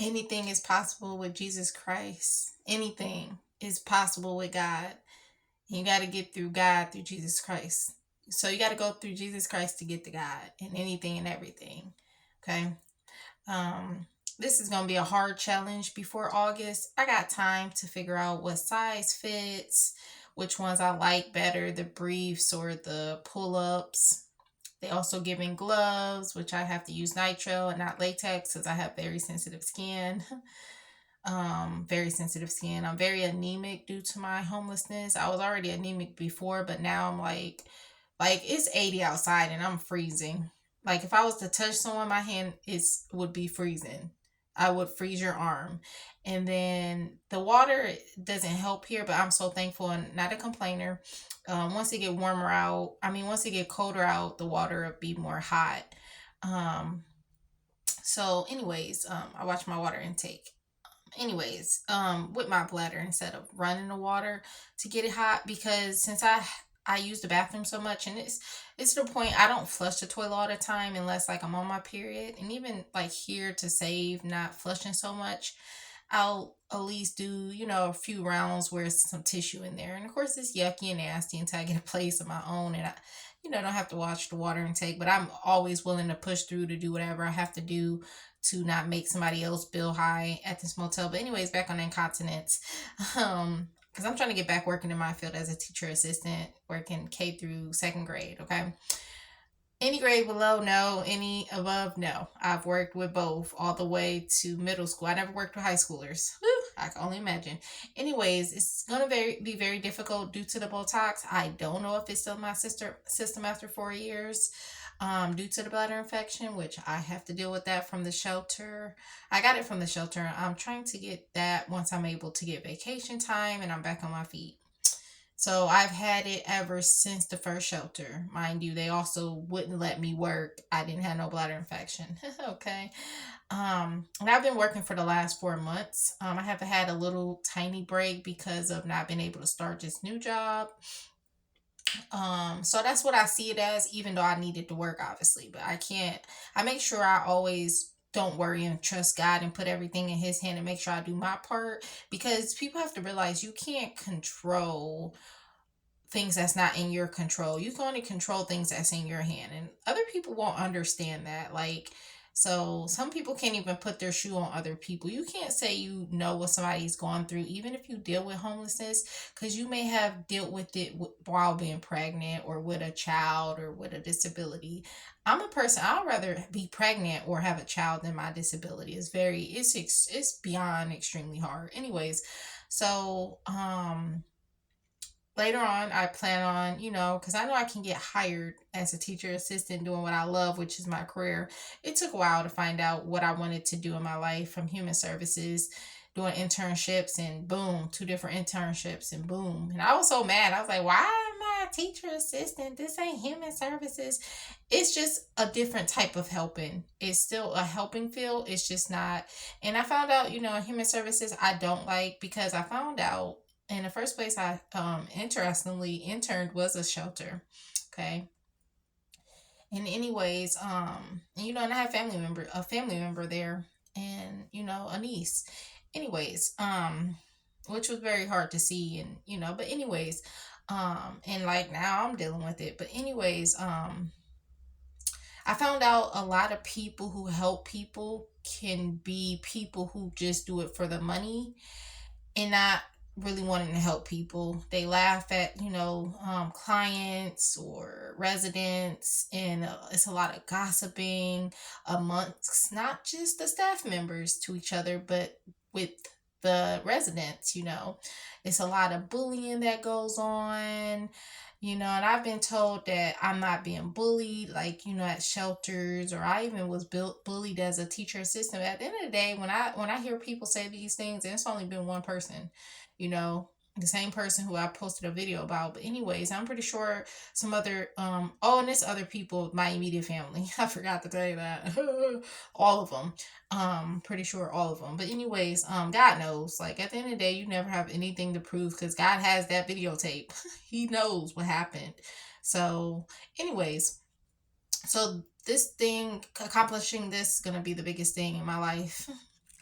anything is possible with Jesus Christ. Anything is possible with God. You got to get through God through Jesus Christ. So you got to go through Jesus Christ to get to God and anything and everything. Okay. Um, this is going to be a hard challenge before August. I got time to figure out what size fits, which ones I like better, the briefs or the pull ups. They also giving gloves, which I have to use nitrile and not latex because I have very sensitive skin. Very sensitive skin. I'm very anemic due to my homelessness. I was already anemic before, but now I'm like it's 80 outside and I'm freezing. Like if I was to touch someone, my hand is would be freezing. I would freeze your arm. And then the water doesn't help here, but I'm so thankful and not a complainer. Once it get warmer out, I mean, once it get colder out, the water will be more hot. Um, so, anyways, I watch my water intake. With my bladder instead of running the water to get it hot because since I use the bathroom so much and it's to the point I don't flush the toilet all the time unless like I'm on my period, and even like here to save not flushing so much, I'll at least do, a few rounds where it's some tissue in there. And of course, it's yucky and nasty until I get a place of my own and I, don't have to watch the water intake. But I'm always willing to push through to do whatever I have to do to not make somebody else bill high at this motel. But, anyways, back on incontinence. Because I'm trying to get back working in my field as a teacher assistant, working K through second grade. Okay. Any grade below, no. Any above, no. I've worked with both all the way to middle school. I never worked with high schoolers. Whew, I can only imagine. Anyways, it's gonna be very difficult due to the Botox. I don't know if it's still in my system after 4 years. Due to the bladder infection, which I have to deal with that from the shelter. I got it from the shelter. I'm trying to get that once I'm able to get vacation time and I'm back on my feet. So I've had it ever since the first shelter. Mind you, they also wouldn't let me work. I didn't have no bladder infection. Okay. And I've been working for the last 4 months. I haven't had a little tiny break because of not being able to start this new job. So that's what I see it as, even though I needed to work, obviously. But I make sure I always don't worry and trust God and put everything in His hand and make sure I do my part because people have to realize you can't control things that's not in your control. You can only control things that's in your hand. And other people won't understand that. So some people can't even put their shoe on other people. You can't say you know what somebody's going through, even if you deal with homelessness, because you may have dealt with it while being pregnant or with a child or with a disability. I'm a person, I'd rather be pregnant or have a child than my disability. It's beyond extremely hard. Anyways, so, later on I plan on, because I know I can get hired as a teacher assistant doing what I love, which is my career. It took a while to find out what I wanted to do in my life, from human services, doing internships, and boom, two different internships, and boom. And I was so mad. I was like, why am I a teacher assistant? This ain't human services. It's just a different type of helping. It's still a helping field. It's just not. And I found out, human services I don't like, because I found out in the first place I interestingly interned was a shelter. Okay. And anyways, and I have a family member there, and a niece. Anyways, which was very hard to see, and but anyways, and like now I'm dealing with it. But anyways, I found out a lot of people who help people can be people who just do it for the money and not really wanting to help people. They laugh at, clients or residents, and it's a lot of gossiping amongst not just the staff members to each other, but with the residents. It's a lot of bullying that goes on. And I've been told that I'm not being bullied, like, at shelters, or I even was bullied as a teacher assistant. At the end of the day, when I hear people say these things, and it's only been one person, you know, the same person who I posted a video about. But anyways, I'm pretty sure some other and it's other people, my immediate family. I forgot to tell you that. All of them. Pretty sure all of them. But anyways, God knows. Like, at the end of the day, you never have anything to prove because God has that videotape. He knows what happened. So, anyways, so this thing, accomplishing this, is gonna be the biggest thing in my life.